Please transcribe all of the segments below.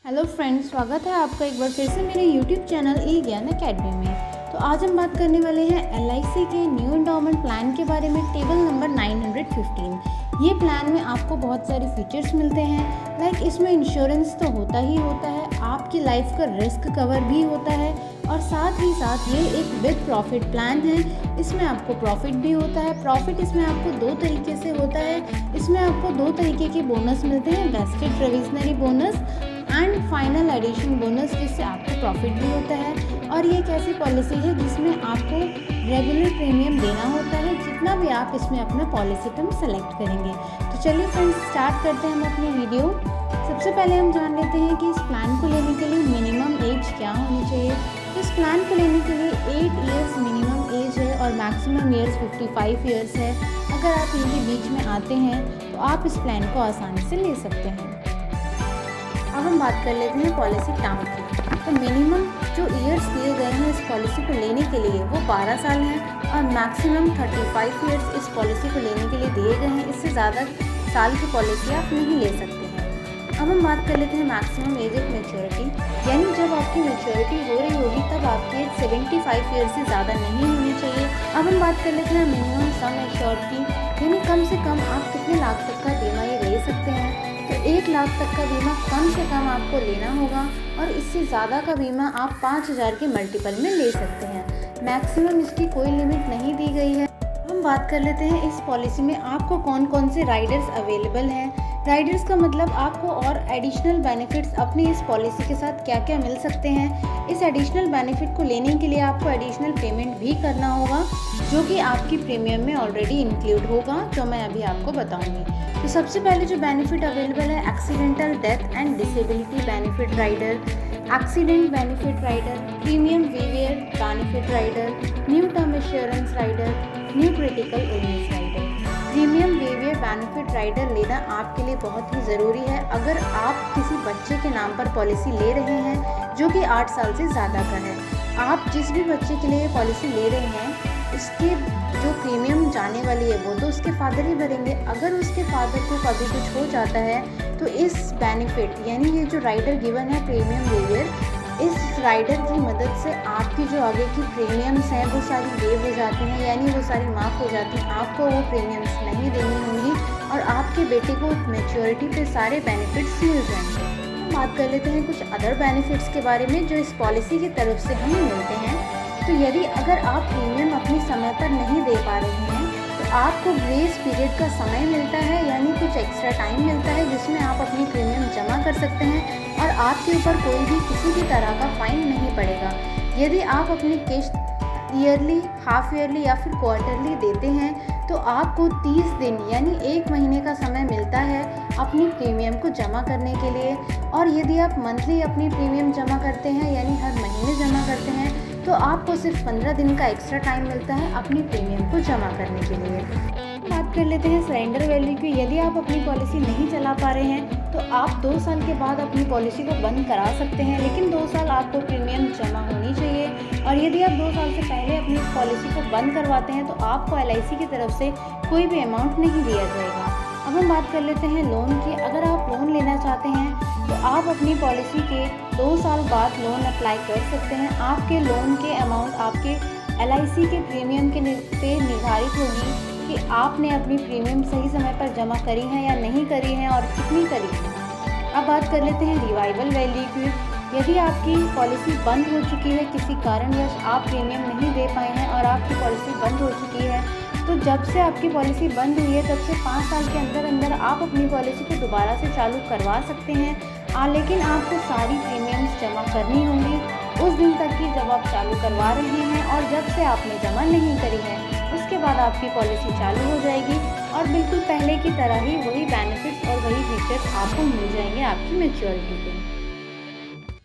Hello friends, स्वागत है आपका एक बार फिर से मेरे यूट्यूब चैनल ई ज्ञान अकेडमी में। तो आज हम बात करने वाले हैं एलआईसी के न्यू एंडोमेंट प्लान के बारे में। Table number 915। ये प्लान में आपको बहुत सारे फीचर्स मिलते हैं। लाइक इसमें इंश्योरेंस तो होता ही होता है, आपकी लाइफ का रिस्क कवर भी होता है और साथ ही साथ ये एक विद प्रॉफिट प्लान है। इसमें आपको प्रॉफिट भी होता है। प्रॉफिट इसमें आपको दो तरीके से होता है। इसमें आपको दो तरीके के बोनस मिलते हैं, vested provisionary bonus and final addition bonus, जिससे आपको प्रॉफिट भी होता है। और ये एक ऐसी पॉलिसी है जिसमें आपको रेगुलर प्रीमियम देना होता है, जितना भी आप इसमें अपना पॉलिसी टर्म सेलेक्ट करेंगे। तो चलिए फ्रेंड्स, स्टार्ट करते हैं हम अपनी वीडियो। सबसे पहले हम जान लेते हैं कि इस प्लान को लेने के लिए मिनिमम एज क्या होनी चाहिए। तो इस प्लान को लेने के लिए 8 इयर्स मिनिमम एज है और मैक्सिमम ईयर्स 55 ईयर्स है। अगर आप इनके बीच में आते हैं तो आप इस प्लान को आसानी से ले सकते हैं। अब हम बात कर लेते हैं पॉलिसी टर्म की। तो मिनिमम जो ईयर्स दिए गए हैं इस पॉलिसी को लेने के लिए वो 12 साल हैं और मैक्सिमम 35 ईयर्स इस पॉलिसी को लेने के लिए दिए गए हैं। इससे ज़्यादा साल की पॉलिसी आप नहीं ले सकते हैं। अब हम बात कर लेते हैं मैक्सिमम एज ऑफ मैच्योरिटी, यानी जब आपकी मैच्योरिटी हो रही होगी तब आपकी एज 75 ईयर्स से ज़्यादा नहीं होनी चाहिए। अब हम बात कर लेते हैं मिनिमम सम एश्योर्ड की, यानी कम से कम आप कितने लाख तक का बीमा ये ले सकते हैं। तो 1 लाख तक का बीमा कम से कम आपको लेना होगा और इससे ज़्यादा का बीमा आप 5000 के मल्टीपल में ले सकते हैं। मैक्सिमम इसकी कोई लिमिट नहीं दी गई है। हम बात कर लेते हैं इस पॉलिसी में आपको कौन कौन से राइडर्स अवेलेबल हैं। राइडर्स का मतलब आपको और एडिशनल बेनिफिट्स अपनी इस पॉलिसी के साथ क्या क्या मिल सकते हैं। इस एडिशनल बेनिफिट को लेने के लिए आपको एडिशनल पेमेंट भी करना होगा, जो कि आपकी प्रीमियम में ऑलरेडी इंक्लूड होगा, जो मैं अभी आपको बताऊंगी। तो सबसे पहले जो बेनिफिट अवेलेबल है, accidental death and disability benefit rider, accident benefit rider, premium waiver benefit rider, new term assurance rider, new critical illness rider. Premium waiver benefit rider लेना आपके लिए बहुत ही ज़रूरी है अगर आप किसी बच्चे के नाम पर पॉलिसी ले रहे हैं जो कि 8 साल से ज़्यादा का है। आप जिस भी बच्चे के लिए पॉलिसी ले रहे हैं उसके जो प्रीमियम जाने वाली है वो तो उसके फादर ही भरेंगे। अगर उसके फादर को कभी कुछ हो जाता है तो इस बेनिफिट यानी ये जो राइडर गिवन है प्रीमियम वेवियर, इस राइडर की मदद से आपकी जो आगे की प्रीमियम्स हैं वो सारी वेव हो जाती हैं, यानी वो सारी माफ़ हो जाती हैं। आपको वो प्रीमियम्स नहीं देनी होंगी और आपके बेटे को मैच्योरिटी पे सारे बेनिफिट्स मिल जाएंगे। हम बात कर लेते हैं कुछ अदर बेनिफिट्स के बारे में जो इस पॉलिसी की तरफ से हमें मिलते हैं। तो यदि अगर आप प्रीमियम अपनी समय पर नहीं दे पा रहे हैं तो आपको ग्रेस पीरियड का समय मिलता है, यानी कुछ एक्स्ट्रा टाइम मिलता है जिसमें आप अपनी प्रीमियम जमा कर सकते हैं और आपके ऊपर कोई भी किसी भी तरह का फाइन नहीं पड़ेगा। यदि आप अपनी किस्त ईयरली, हाफ ईयरली या फिर क्वार्टरली देते हैं तो आपको 30 दिन यानी 1 महीने का समय मिलता है अपनी प्रीमियम को जमा करने के लिए। और यदि आप मंथली अपनी प्रीमियम जमा करते हैं यानी हर महीने जमा करते हैं तो आपको सिर्फ 15 दिन का एक्स्ट्रा टाइम मिलता है अपनी प्रीमियम को जमा करने के लिए। बात कर लेते हैं सरेंडर वैल्यू की। यदि आप अपनी पॉलिसी नहीं चला पा रहे हैं तो आप 2 साल के बाद अपनी पॉलिसी को बंद करा सकते हैं, लेकिन 2 साल आपको प्रीमियम जमा होनी चाहिए। और यदि आप 2 साल से पहले अपनी पॉलिसी को बंद करवाते हैं तो आपको एलआईसी की तरफ से कोई भी अमाउंट नहीं दिया जाएगा। अब हम बात कर लेते हैं लोन की। अगर आप लोन लेना चाहते हैं तो आप अपनी पॉलिसी के 2 साल बाद लोन अप्लाई कर सकते हैं। आपके लोन के अमाउंट आपके एलआईसी के प्रीमियम के पे निर्धारित होगी कि आपने अपनी प्रीमियम सही समय पर जमा करी है या नहीं करी है और कितनी करी है। अब बात कर लेते हैं रिवाइवल वैल्यू की। यदि आपकी पॉलिसी बंद हो चुकी है, किसी कारणवश आप प्रीमियम नहीं दे पाए हैं और आपकी पॉलिसी बंद हो चुकी है, तो जब से आपकी पॉलिसी बंद हुई है तब से 5 साल के अंदर अंदर आप अपनी पॉलिसी को दोबारा से चालू करवा सकते हैं। लेकिन आपको सारी प्रीमियम्स जमा करनी होंगी उस दिन तक की जब आप चालू करवा रहे हैं, और जब से आपने जमा नहीं करी है उसके बाद आपकी पॉलिसी चालू हो जाएगी और बिल्कुल पहले की तरह ही वही बेनिफिट्स और वही फीचर्स आपको मिल जाएंगे आपकी मैच्योरिटी पे।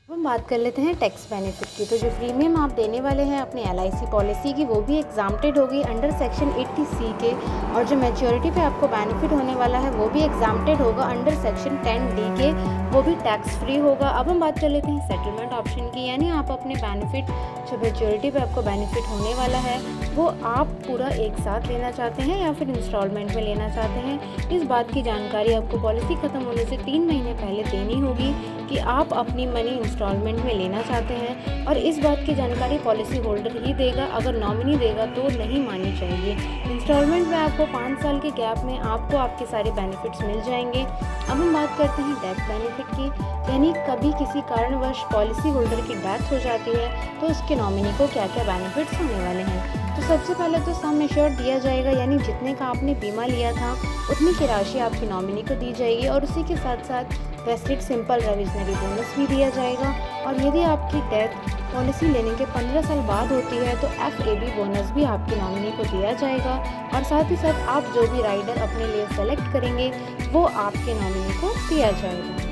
हम हम बात कर लेते हैं टैक्स बेनिफिट की। तो जो प्रीमियम आप देने वाले हैं अपनी LIC पॉलिसी की, वो भी एग्जाम्प्टेड होगी अंडर सेक्शन 80C के, और जो मैच्योरिटी पे आपको बेनिफिट होने वाला है वो भी एग्जाम्प्टेड होगा अंडर सेक्शन 10D के, वो भी टैक्स फ्री होगा। अब हम बात कर लेते हैं सेटलमेंट ऑप्शन की, यानी आप अपने बेनिफिट जो मैच्योरिटी पे आपको बेनिफिट होने वाला है वो आप पूरा एक साथ लेना चाहते हैं या फिर इंस्टॉलमेंट में लेना चाहते हैं। इस बात की जानकारी आपको पॉलिसी ख़त्म होने से 3 महीने पहले देनी होगी कि आप अपनी मनी इंस्टॉलमेंट में लेना चाहते हैं, और इस बात की जानकारी पॉलिसी होल्डर ही देगा, अगर नॉमिनी देगा तो नहीं मानी चाहिए। इंस्टॉलमेंट में आपको 5 साल के गैप में आपको आपके सारे बेनिफिट्स मिल जाएंगे। अब हम बात करते हैं डेथ बेनिफिट की, यानी कभी किसी कारणवश पॉलिसी होल्डर की डेथ हो जाती है तो उसके नॉमिनी को क्या क्या बेनिफिट्स होने वाले हैं। तो सबसे पहले तो सम एश्योर्ड दिया जाएगा, यानी जितने का आपने बीमा लिया था उतनी की राशि आपकी नॉमिनी को दी जाएगी, और उसी के साथ साथ वेस्टेड सिंपल रेविजनरी बोनस भी दिया जाएगा। और यदि आपकी डेथ पॉलिसी लेने के 15 साल बाद होती है तो FAB बोनस भी आपकी नॉमिनी को दिया जाएगा, और साथ ही साथ आप जो भी राइडर अपने लिए सेलेक्ट करेंगे वो आपके नॉमिनी को दिया जाएगा।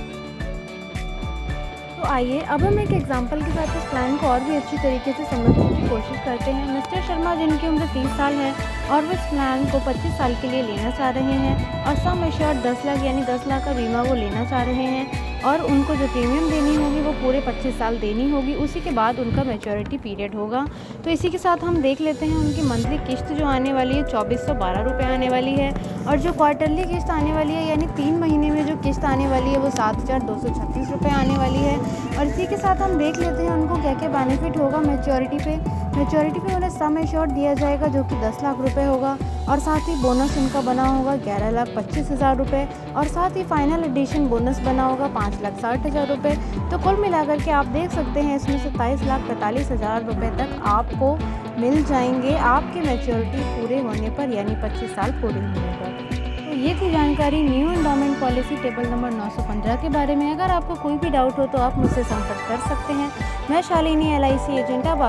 तो आइए अब हम एक एग्जांपल के साथ इस प्लान को और भी अच्छी तरीके से समझने की कोशिश करते हैं। मिस्टर शर्मा, जिनकी उम्र 30 साल है और वो इस प्लान को 25 साल के लिए लेना चाह रहे हैं, और सम एश्योर्ड 10 लाख यानी 10 लाख का बीमा वो लेना चाह रहे हैं, और उनको जो प्रीमियम देनी होगी वो पूरे 25 साल देनी होगी, उसी के बाद उनका मैच्योरिटी पीरियड होगा। तो इसी के साथ हम देख लेते हैं उनकी मंथली किस्त जो आने वाली है 2412 रुपये आने वाली है, और जो क्वार्टरली किस्त आने वाली है यानी 3 महीने में जो किस्त आने वाली है वो 7236 रुपये आने वाली है। और इसी के साथ हम देख लेते हैं उनको क्या क्या बेनिफिट होगा मैच्योरिटी पे। मैच्योरिटी पे उन्हें सम एश्योर्ड दिया जाएगा जो कि 10 लाख रुपए होगा, और साथ ही बोनस उनका बना होगा 11,25,000 रुपये, और साथ ही फाइनल एडिशन बोनस बना होगा 5,60,000 रुपये। तो कुल मिलाकर के आप देख सकते हैं इसमें 27,45,000 रुपये तक आपको मिल जाएंगे आपके मैच्योरिटी पूरे होने पर, यानी 25 साल पूरे होने पर। तो ये थी जानकारी new endowment policy table number 915 के बारे में। अगर आपको कोई भी डाउट हो तो आप मुझसे संपर्क कर सकते हैं। मैं शालिनी LIC एजेंट। अब